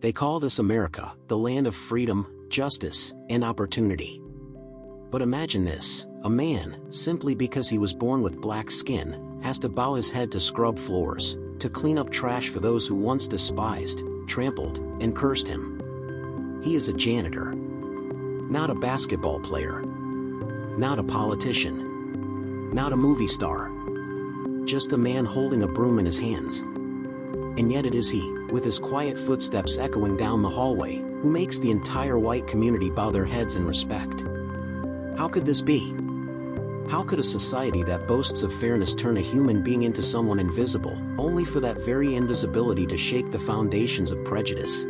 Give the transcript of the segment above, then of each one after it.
They call this America, the land of freedom, justice, and opportunity. But imagine this, a man, simply because he was born with black skin, has to bow his head to scrub floors, to clean up trash for those who once despised, trampled, and cursed him. He is a janitor. Not a basketball player. Not a politician. Not a movie star. Just a man holding a broom in his hands. And yet it is he, with his quiet footsteps echoing down the hallway, who makes the entire white community bow their heads in respect. How could this be? How could a society that boasts of fairness turn a human being into someone invisible, only for that very invisibility to shake the foundations of prejudice?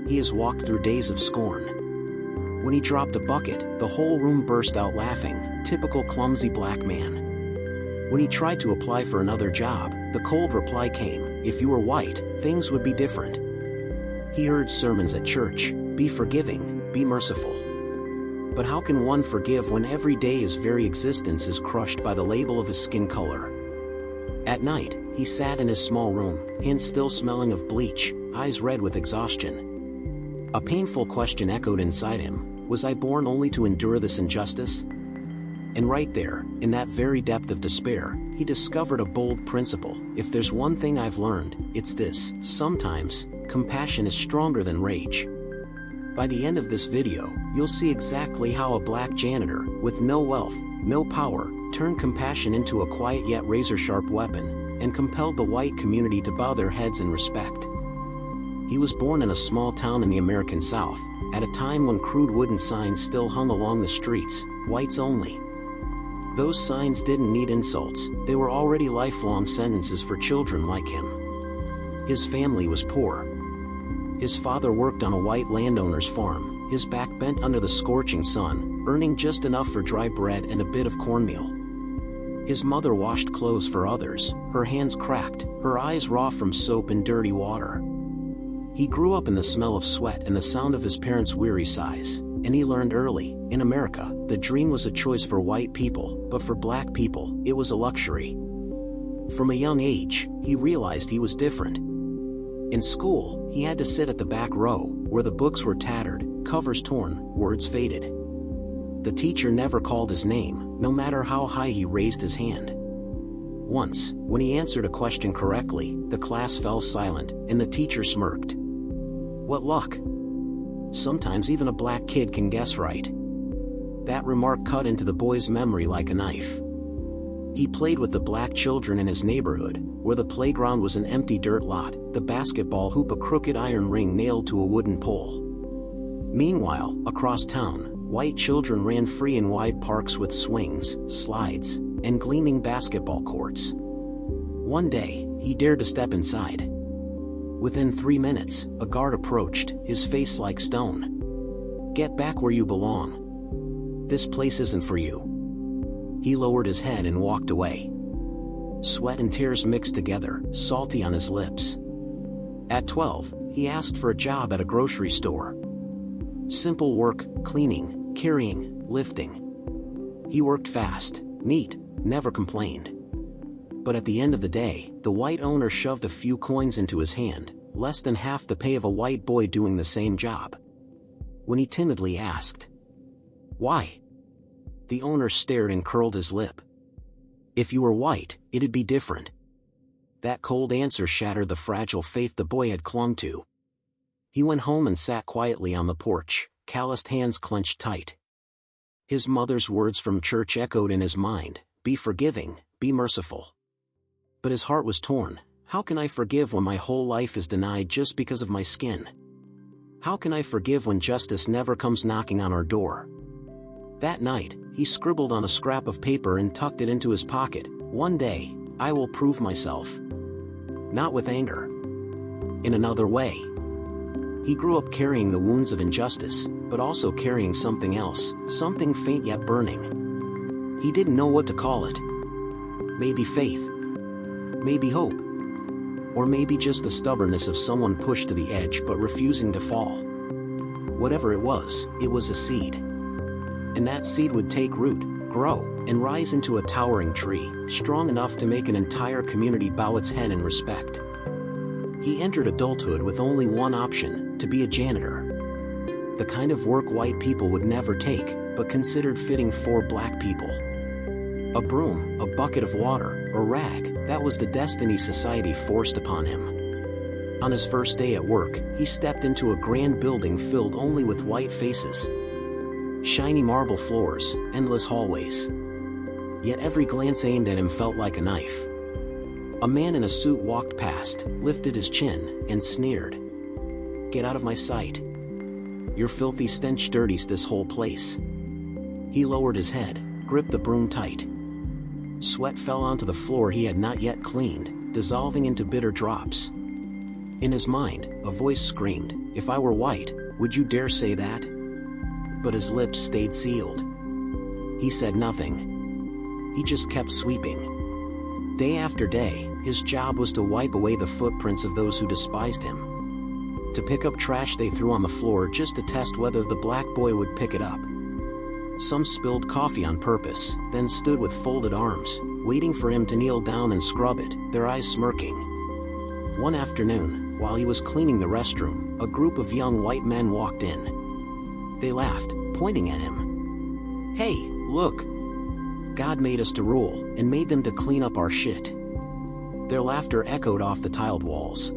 He has walked through days of scorn. When he dropped a bucket, the whole room burst out laughing, typical clumsy black man. When he tried to apply for another job, the cold reply came, if you were white, things would be different. He heard sermons at church, be forgiving, be merciful. But how can one forgive when every day his very existence is crushed by the label of his skin color? At night, he sat in his small room, hands still smelling of bleach, eyes red with exhaustion. A painful question echoed inside him, was I born only to endure this injustice? And right there, in that very depth of despair, he discovered a bold principle. If there's one thing I've learned, it's this: sometimes, compassion is stronger than rage. By the end of this video, you'll see exactly how a black janitor, with no wealth, no power, turned compassion into a quiet yet razor-sharp weapon, and compelled the white community to bow their heads in respect. He was born in a small town in the American South, at a time when crude wooden signs still hung along the streets, whites only. Those signs didn't need insults, they were already lifelong sentences for children like him. His family was poor. His father worked on a white landowner's farm, his back bent under the scorching sun, earning just enough for dry bread and a bit of cornmeal. His mother washed clothes for others, her hands cracked, her eyes raw from soap and dirty water. He grew up in the smell of sweat and the sound of his parents' weary sighs, and he learned early, in America, the dream was a choice for white people, but for black people, it was a luxury. From a young age, he realized he was different. In school, he had to sit at the back row, where the books were tattered, covers torn, words faded. The teacher never called his name, no matter how high he raised his hand. Once, when he answered a question correctly, the class fell silent, and the teacher smirked. What luck! Sometimes even a black kid can guess right. That remark cut into the boy's memory like a knife. He played with the black children in his neighborhood, where the playground was an empty dirt lot, the basketball hoop a crooked iron ring nailed to a wooden pole. Meanwhile, across town, white children ran free in wide parks with swings, slides, and gleaming basketball courts. One day, he dared to step inside. Within 3 minutes, a guard approached, his face like stone. Get back where you belong. This place isn't for you. He lowered his head and walked away. Sweat and tears mixed together, salty on his lips. At 12, he asked for a job at a grocery store. Simple work, cleaning, carrying, lifting. He worked fast, neat, never complained. But at the end of the day, the white owner shoved a few coins into his hand, less than half the pay of a white boy doing the same job. When he timidly asked, "Why?" the owner stared and curled his lip. If you were white, it'd be different. That cold answer shattered the fragile faith the boy had clung to. He went home and sat quietly on the porch, calloused hands clenched tight. His mother's words from church echoed in his mind, be forgiving, be merciful. But his heart was torn. How can I forgive when my whole life is denied just because of my skin? How can I forgive when justice never comes knocking on our door? That night, he scribbled on a scrap of paper and tucked it into his pocket. One day, I will prove myself. Not with anger. In another way. He grew up carrying the wounds of injustice, but also carrying something else, something faint yet burning. He didn't know what to call it. Maybe faith. Maybe hope. Or maybe just the stubbornness of someone pushed to the edge but refusing to fall. Whatever it was a seed. And that seed would take root, grow, and rise into a towering tree, strong enough to make an entire community bow its head in respect. He entered adulthood with only one option: to be a janitor. The kind of work white people would never take, but considered fitting for black people. A broom, a bucket of water, a rag, that was the destiny society forced upon him. On his first day at work, he stepped into a grand building filled only with white faces. Shiny marble floors, endless hallways. Yet every glance aimed at him felt like a knife. A man in a suit walked past, lifted his chin, and sneered. "Get out of my sight. Your filthy stench dirties this whole place." He lowered his head, gripped the broom tight. Sweat fell onto the floor he had not yet cleaned, dissolving into bitter drops. In his mind, a voice screamed, "If I were white, would you dare say that?" But his lips stayed sealed. He said nothing. He just kept sweeping. Day after day, his job was to wipe away the footprints of those who despised him. To pick up trash they threw on the floor just to test whether the black boy would pick it up. Some spilled coffee on purpose, then stood with folded arms, waiting for him to kneel down and scrub it, their eyes smirking. One afternoon, while he was cleaning the restroom, a group of young white men walked in. They laughed, pointing at him. "Hey, look! God made us to rule, and made them to clean up our shit." Their laughter echoed off the tiled walls.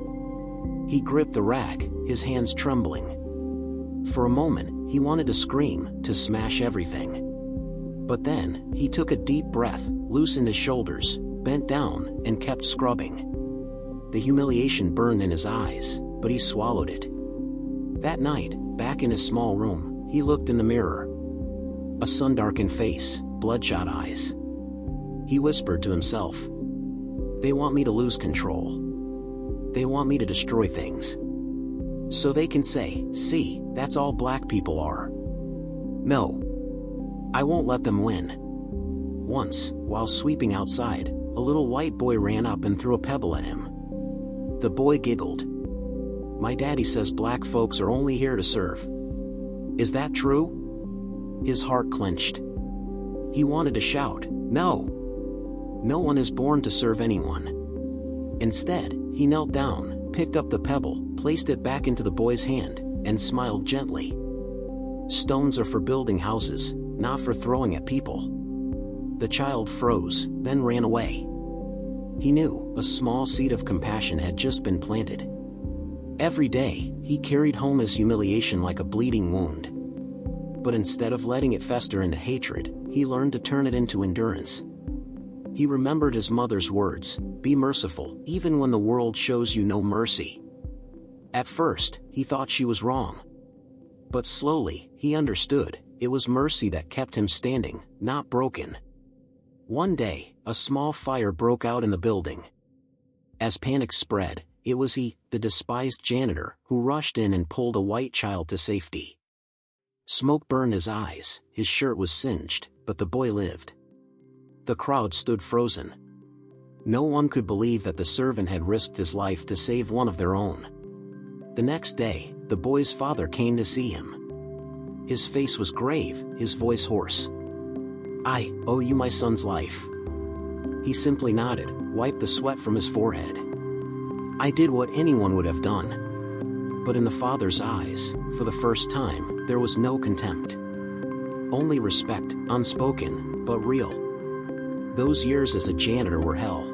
He gripped the rag, his hands trembling. For a moment, he wanted to scream, to smash everything. But then, he took a deep breath, loosened his shoulders, bent down, and kept scrubbing. The humiliation burned in his eyes, but he swallowed it. That night, back in his small room, he looked in the mirror. A sun-darkened face, bloodshot eyes. He whispered to himself, "They want me to lose control. They want me to destroy things. So they can say, 'See, that's all black people are.' No. I won't let them win." Once, while sweeping outside, a little white boy ran up and threw a pebble at him. The boy giggled. "My daddy says black folks are only here to serve. Is that true?" His heart clenched. He wanted to shout, "No! No one is born to serve anyone." Instead, he knelt down, picked up the pebble, placed it back into the boy's hand, and smiled gently. "Stones are for building houses, not for throwing at people." The child froze, then ran away. He knew a small seed of compassion had just been planted. Every day, he carried home his humiliation like a bleeding wound. But instead of letting it fester into hatred, he learned to turn it into endurance. He remembered his mother's words, "Be merciful, even when the world shows you no mercy." At first, he thought she was wrong. But slowly, he understood, it was mercy that kept him standing, not broken. One day, a small fire broke out in the building. As panic spread, it was he, the despised janitor, who rushed in and pulled a white child to safety. Smoke burned his eyes, his shirt was singed, but the boy lived. The crowd stood frozen. No one could believe that the servant had risked his life to save one of their own. The next day, the boy's father came to see him. His face was grave, his voice hoarse. "I owe you my son's life." He simply nodded, wiped the sweat from his forehead. "I did what anyone would have done." But in the father's eyes, for the first time, there was no contempt. Only respect, unspoken, but real. Those years as a janitor were hell.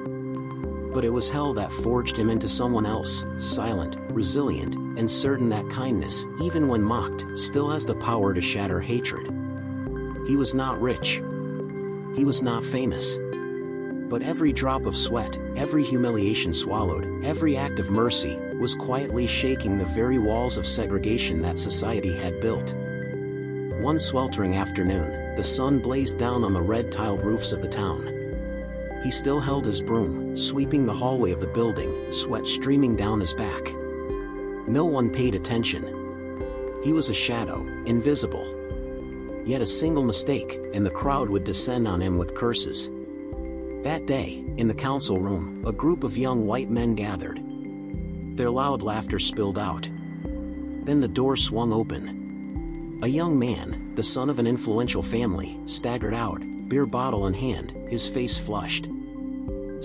But it was hell that forged him into someone else, silent, resilient, and certain that kindness, even when mocked, still has the power to shatter hatred. He was not rich. He was not famous. But every drop of sweat, every humiliation swallowed, every act of mercy, was quietly shaking the very walls of segregation that society had built. One sweltering afternoon, the sun blazed down on the red-tiled roofs of the town. He still held his broom, sweeping the hallway of the building, sweat streaming down his back. No one paid attention. He was a shadow, invisible. Yet a single mistake, and the crowd would descend on him with curses. That day, in the council room, a group of young white men gathered. Their loud laughter spilled out. Then the door swung open. A young man, the son of an influential family, staggered out, beer bottle in hand, his face flushed.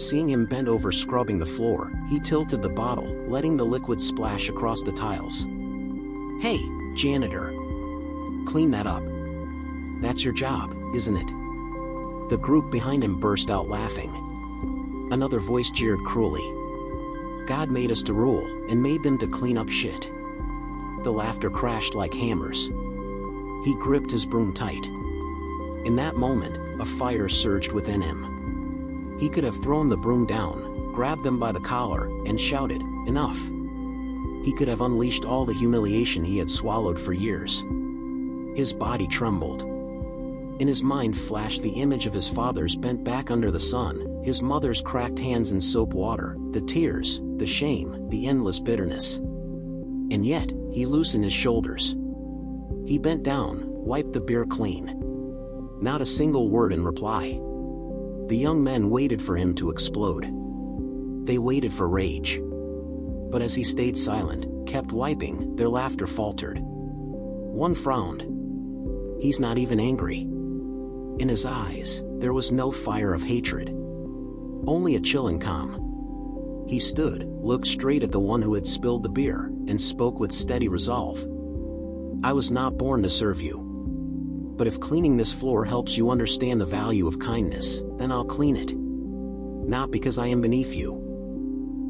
Seeing him bent over scrubbing the floor, he tilted the bottle, letting the liquid splash across the tiles. "Hey, janitor. Clean that up. That's your job, isn't it?" The group behind him burst out laughing. Another voice jeered cruelly. "God made us to rule, and made them to clean up shit." The laughter crashed like hammers. He gripped his broom tight. In that moment, a fire surged within him. He could have thrown the broom down, grabbed them by the collar, and shouted, "Enough!" He could have unleashed all the humiliation he had swallowed for years. His body trembled. In his mind flashed the image of his father's bent back under the sun, his mother's cracked hands in soap water, the tears, the shame, the endless bitterness. And yet, he loosened his shoulders. He bent down, wiped the beer clean. Not a single word in reply. The young men waited for him to explode. They waited for rage. But as he stayed silent, kept wiping, their laughter faltered. One frowned. "He's not even angry." In his eyes, there was no fire of hatred. Only a chilling calm. He stood, looked straight at the one who had spilled the beer, and spoke with steady resolve. "I was not born to serve you. But if cleaning this floor helps you understand the value of kindness, then I'll clean it. Not because I am beneath you,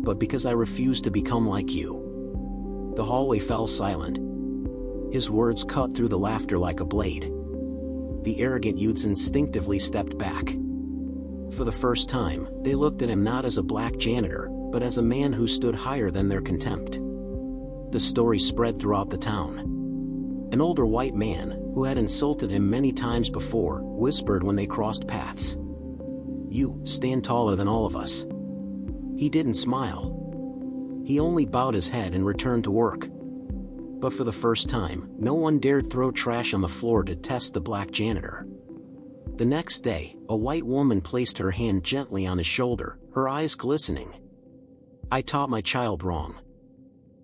but because I refuse to become like you." The hallway fell silent. His words cut through the laughter like a blade. The arrogant youths instinctively stepped back. For the first time, they looked at him not as a black janitor, but as a man who stood higher than their contempt. The story spread throughout the town. An older white man, who had insulted him many times before, whispered when they crossed paths, "You stand taller than all of us." He didn't smile. He only bowed his head and returned to work. But for the first time, no one dared throw trash on the floor to test the black janitor. The next day, a white woman placed her hand gently on his shoulder, her eyes glistening. "I taught my child wrong.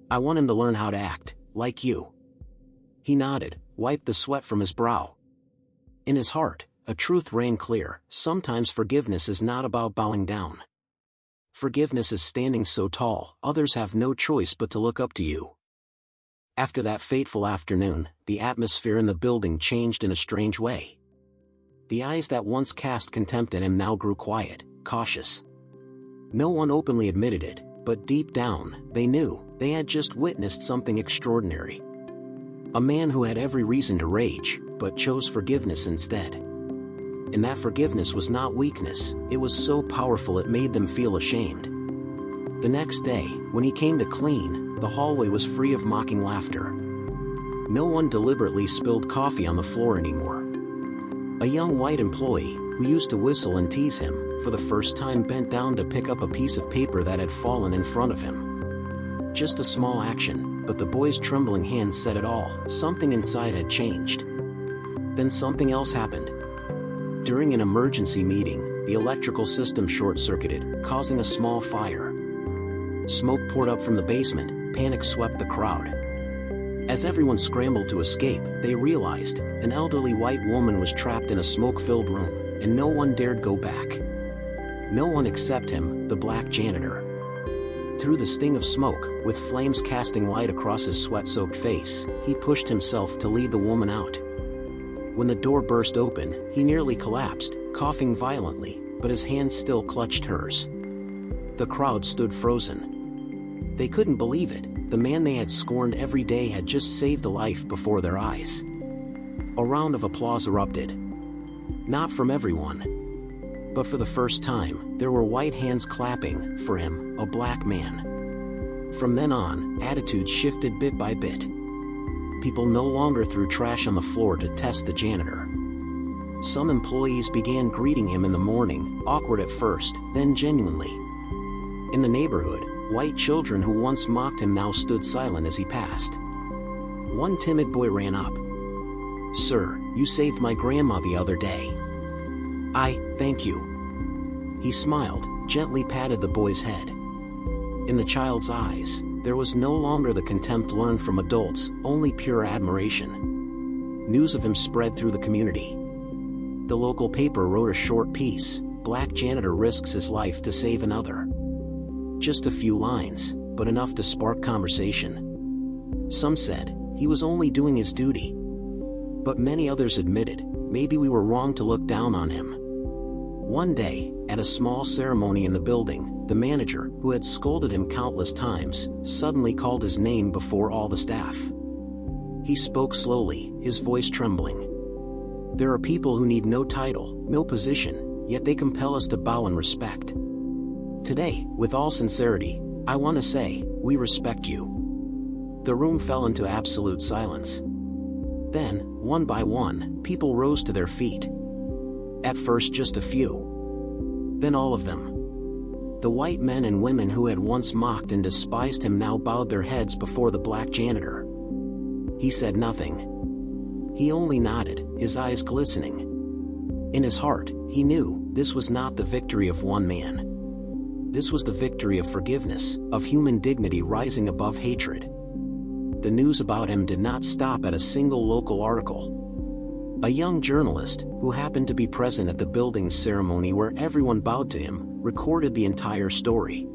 I want him to learn how to act, like you." He nodded, wiped the sweat from his brow. In his heart, a truth rang clear: sometimes forgiveness is not about bowing down. Forgiveness is standing so tall, others have no choice but to look up to you. After that fateful afternoon, the atmosphere in the building changed in a strange way. The eyes that once cast contempt at him now grew quiet, cautious. No one openly admitted it, but deep down, they knew they had just witnessed something extraordinary. A man who had every reason to rage, but chose forgiveness instead. And that forgiveness was not weakness, it was so powerful it made them feel ashamed. The next day, when he came to clean, the hallway was free of mocking laughter. No one deliberately spilled coffee on the floor anymore. A young white employee, who used to whistle and tease him, for the first time bent down to pick up a piece of paper that had fallen in front of him. Just a small action, but the boy's trembling hands said it all: something inside had changed. Then something else happened. During an emergency meeting, the electrical system short-circuited, causing a small fire. Smoke poured up from the basement, panic swept the crowd. As everyone scrambled to escape, they realized an elderly white woman was trapped in a smoke-filled room, and no one dared go back. No one except him, the black janitor. Through the sting of smoke, with flames casting light across his sweat-soaked face, he pushed himself to lead the woman out. When the door burst open, he nearly collapsed, coughing violently, but his hands still clutched hers. The crowd stood frozen. They couldn't believe it. The man they had scorned every day had just saved a life before their eyes. A round of applause erupted. Not from everyone. But for the first time, there were white hands clapping for him, a black man. From then on, attitudes shifted bit by bit. People no longer threw trash on the floor to test the janitor. Some employees began greeting him in the morning, awkward at first, then genuinely. In the neighborhood, white children who once mocked him now stood silent as he passed. One timid boy ran up. "Sir, you saved my grandma the other day." Thank you." He smiled, gently patted the boy's head. In the child's eyes, there was no longer the contempt learned from adults, only pure admiration. News of him spread through the community. The local paper wrote a short piece: black janitor risks his life to save another. Just a few lines, but enough to spark conversation. Some said he was only doing his duty. But many others admitted, maybe we were wrong to look down on him. One day, at a small ceremony in the building, the manager, who had scolded him countless times, suddenly called his name before all the staff. He spoke slowly, his voice trembling. There are people who need no title, no position, yet they compel us to bow in respect. Today, with all sincerity, I want to say, we respect you. The room fell into absolute silence. Then, one by one, people rose to their feet. At first just a few. Then all of them. The white men and women who had once mocked and despised him now bowed their heads before the black janitor. He said nothing. He only nodded, his eyes glistening. In his heart, he knew this was not the victory of one man. This was the victory of forgiveness, of human dignity rising above hatred. The news about him did not stop at a single local article. A young journalist, who happened to be present at the building's ceremony where everyone bowed to him, recorded the entire story.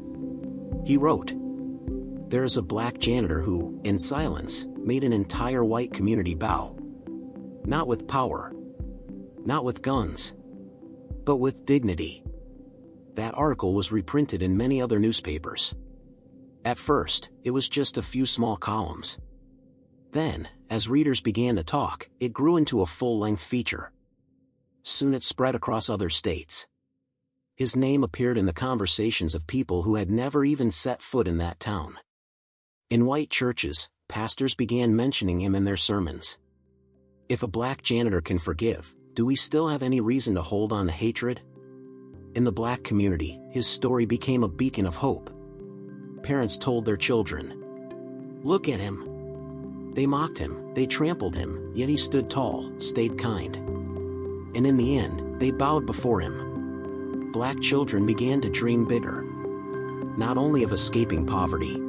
He wrote, "There is a black janitor who, in silence, made an entire white community bow. Not with power. Not with guns. But with dignity." That article was reprinted in many other newspapers. At first, it was just a few small columns. Then, as readers began to talk, it grew into a full-length feature. Soon it spread across other states. His name appeared in the conversations of people who had never even set foot in that town. In white churches, pastors began mentioning him in their sermons. If a black janitor can forgive, do we still have any reason to hold on to hatred? In the black community, his story became a beacon of hope. Parents told their children, "Look at him. They mocked him, they trampled him, yet he stood tall, stayed kind." And in the end, they bowed before him. Black children began to dream bigger. Not only of escaping poverty,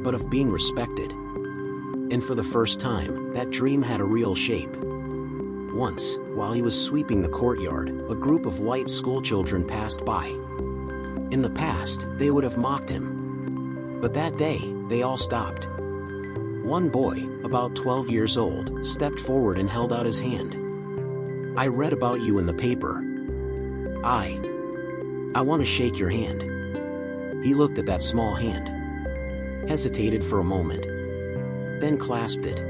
but of being respected. And for the first time, that dream had a real shape. Once, while he was sweeping the courtyard, a group of white schoolchildren passed by. In the past, they would have mocked him. But that day, they all stopped. One boy, about 12 years old, stepped forward and held out his hand. "I read about you in the paper. I want to shake your hand." He looked at that small hand, hesitated for a moment, then clasped it.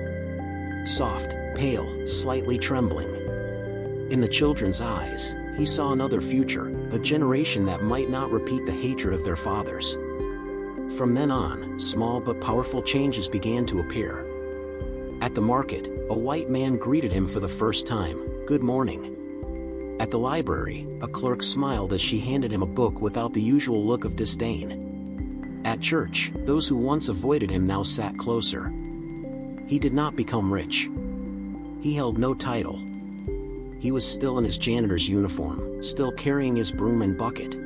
Soft, pale, slightly trembling. In the children's eyes, he saw another future, a generation that might not repeat the hatred of their fathers. From then on, small but powerful changes began to appear. At the market, a white man greeted him for the first time, "Good morning." At the library, a clerk smiled as she handed him a book without the usual look of disdain. At church, those who once avoided him now sat closer. He did not become rich. He held no title. He was still in his janitor's uniform, still carrying his broom and bucket.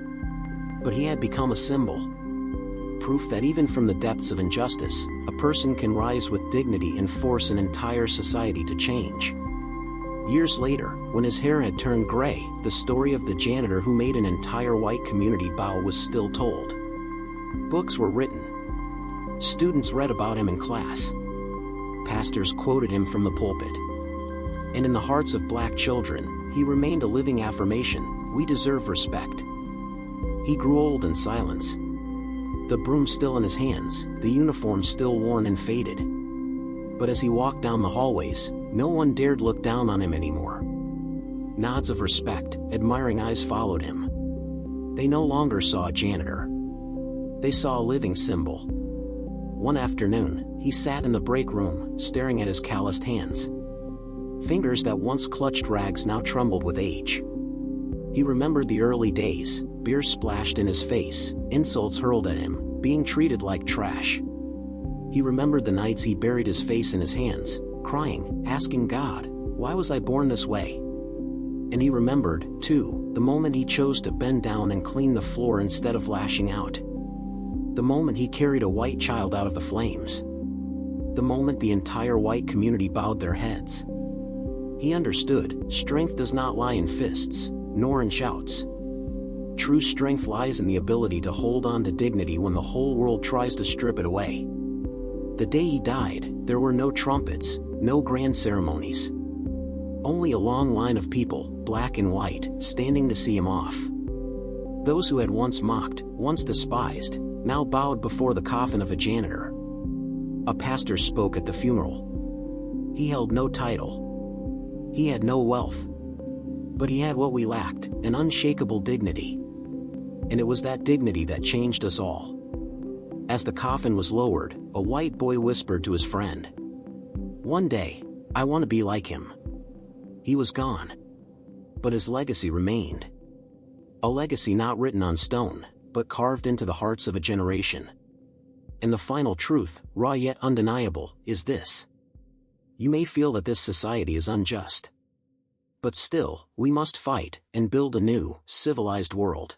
But he had become a symbol. Proof that even from the depths of injustice, a person can rise with dignity and force an entire society to change. Years later, when his hair had turned gray, the story of the janitor who made an entire white community bow was still told. Books were written. Students read about him in class. Pastors quoted him from the pulpit. And in the hearts of black children, he remained a living affirmation: we deserve respect. He grew old in silence. The broom still in his hands, the uniform still worn and faded. But as he walked down the hallways, no one dared look down on him anymore. Nods of respect, admiring eyes followed him. They no longer saw a janitor. They saw a living symbol. One afternoon, he sat in the break room, staring at his calloused hands. Fingers that once clutched rags now trembled with age. He remembered the early days, beer splashed in his face, insults hurled at him, being treated like trash. He remembered the nights he buried his face in his hands, crying, asking God, why was I born this way? And he remembered, too, the moment he chose to bend down and clean the floor instead of lashing out. The moment he carried a white child out of the flames. The moment the entire white community bowed their heads. He understood, strength does not lie in fists, nor in shouts. True strength lies in the ability to hold on to dignity when the whole world tries to strip it away. The day he died, there were no trumpets, no grand ceremonies. Only a long line of people, black and white, standing to see him off. Those who had once mocked, once despised, now bowed before the coffin of a janitor. A pastor spoke at the funeral. He held no title. He had no wealth. But he had what we lacked, an unshakable dignity. And it was that dignity that changed us all. As the coffin was lowered, a white boy whispered to his friend, "One day, I want to be like him." He was gone. But his legacy remained. A legacy not written on stone, but carved into the hearts of a generation. And the final truth, raw yet undeniable, is this. You may feel that this society is unjust. But still, we must fight and build a new, civilized world.